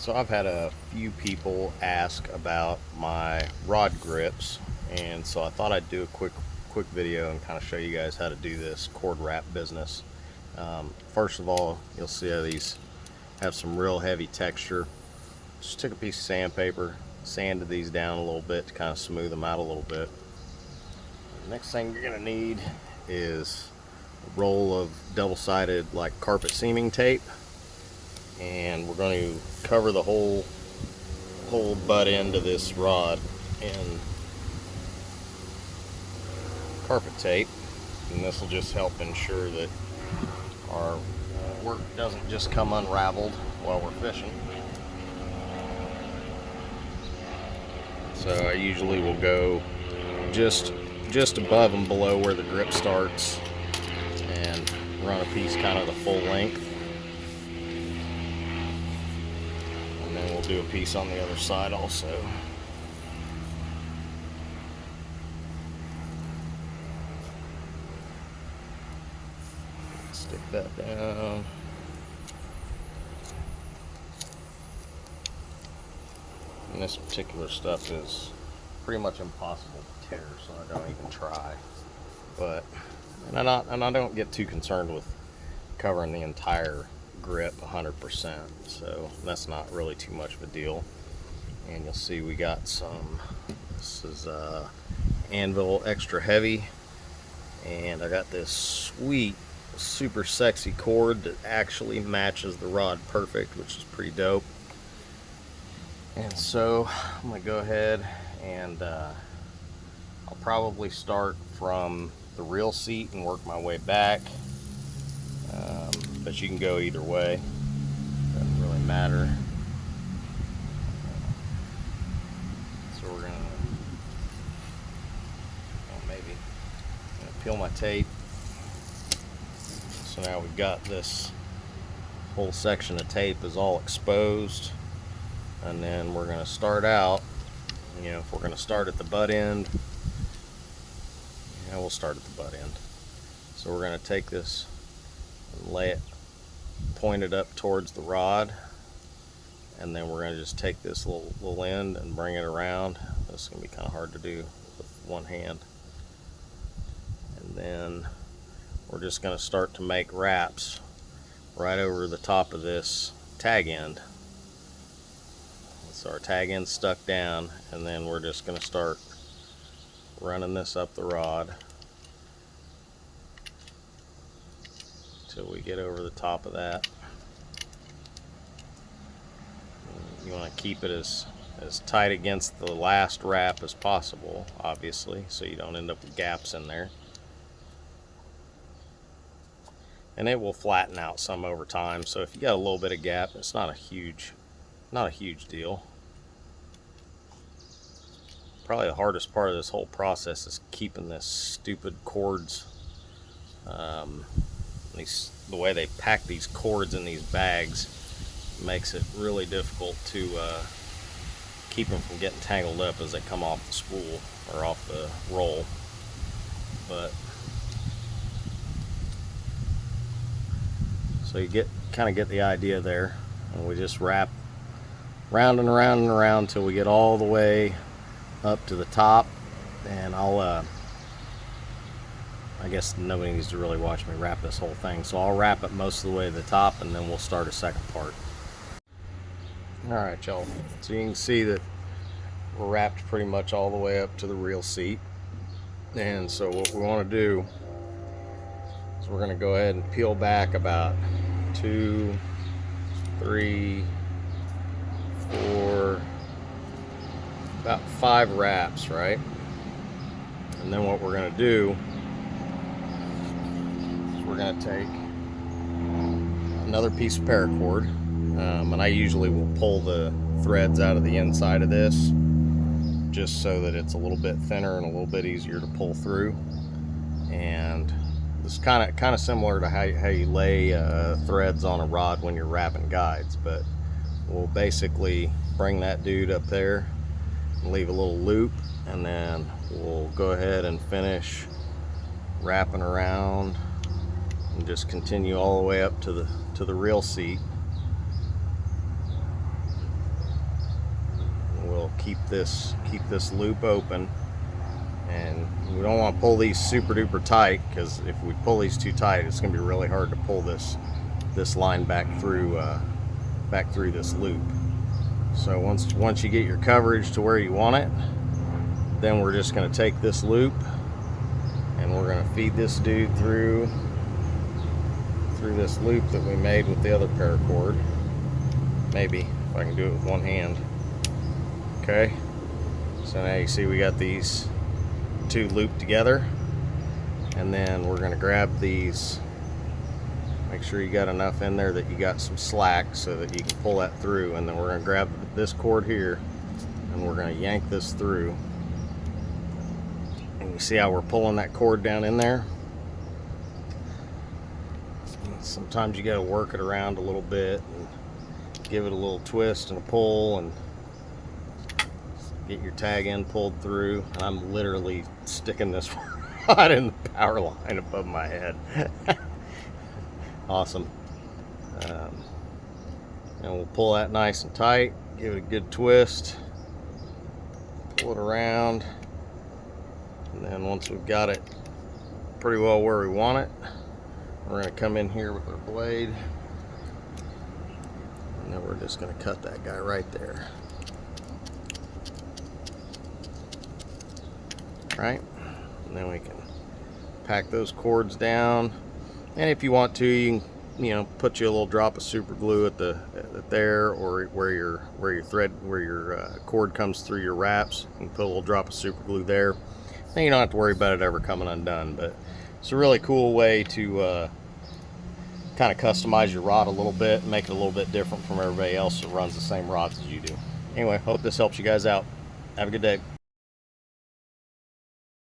So I've had a few people ask about my rod grips, and so I thought I'd do a quick video and kind of show you guys how to do this cord wrap business. First of all, you'll see how these have some real heavy texture. Just took a piece of sandpaper, sanded these down a little bit to kind of smooth them out a little bit. The next thing you're going to need is a roll of double-sided like carpet seaming tape, and we're going to cover the whole butt end of this rod in carpet tape, and this will just help ensure that our work doesn't just come unraveled while we're fishing. So I usually will go just above and below where the grip starts and run a piece kind of the full length, and then we'll do a piece on the other side also. Stick that down. And this particular stuff is pretty much impossible to tear, so I don't even try. And I don't get too concerned with covering the entire grip 100%, so that's not really too much of a deal. And you'll see we got some. This is Anvil Extra Heavy, and I got this sweet, super sexy cord that actually matches the rod perfect, which is pretty dope. And so I'm gonna go ahead and I'll probably start from the reel seat and work my way back, but you can go either way, doesn't really matter. So we're gonna peel my tape. So now we've got this whole section of tape is all exposed. And then we're going to start out, if we're going to start at the butt end, we'll start at the butt end. So we're going to take this and lay it pointed up towards the rod, and then we're going to just take this little end and bring it around. This is going to be kind of hard to do with one hand. And then we're just going to start to make wraps right over the top of this tag end. So our tag end's stuck down, and then we're just going to start running this up the rod until we get over the top of that. You want to keep it as tight against the last wrap as possible, obviously, so you don't end up with gaps in there. And it will flatten out some over time, so if you got a little bit of gap, it's not a huge deal. Probably the hardest part of this whole process is keeping this stupid cords, the way they pack these cords in these bags makes it really difficult to keep them from getting tangled up as they come off the spool or off the roll. But so you kind of get the idea there, and we just wrap round and around and around till we get all the way up to the top. And I guess nobody needs to really watch me wrap this whole thing, so I'll wrap it most of the way to the top, and then we'll start a second part. Alright, y'all, so you can see that we're wrapped pretty much all the way up to the reel seat. And so what we want to do is we're going to go ahead and peel back about 2, 3, 4, about 5 wraps, right? And then what we're going to do is we're going to take another piece of paracord, and I usually will pull the threads out of the inside of this just so that it's a little bit thinner and a little bit easier to pull through. And this is kind of similar to how you lay threads on a rod when you're wrapping guides, but we'll basically bring that dude up there and leave a little loop, and then we'll go ahead and finish wrapping around and just continue all the way up to the reel seat. keep this loop open. And we don't want to pull these super duper tight, because if we pull these too tight, it's going to be really hard to pull this line back through this loop. So once you get your coverage to where you want it, then we're just going to take this loop and we're going to feed this dude through this loop that we made with the other paracord. Maybe if I can do it with one hand. Okay, so now you see we got these two looped together, and then we're going to grab these. Make sure you got enough in there that you got some slack so that you can pull that through, and then we're going to grab this cord here and we're going to yank this through. And you see how we're pulling that cord down in there? Sometimes you got to work it around a little bit and give it a little twist and a pull and get your tag end pulled through. And I'm literally sticking this rod in the power line above my head. Awesome. And we'll pull that nice and tight, give it a good twist, pull it around, and then once we've got it pretty well where we want it, we're going to come in here with our blade, and then we're just going to cut that guy right there. Right? And then we can pack those cords down. And if you want to, you can, put you a little drop of super glue at there, or where your cord comes through your wraps. You can put a little drop of super glue there. Then you don't have to worry about it ever coming undone. But it's a really cool way to kind of customize your rod a little bit and make it a little bit different from everybody else that runs the same rods as you do. Anyway, hope this helps you guys out. Have a good day.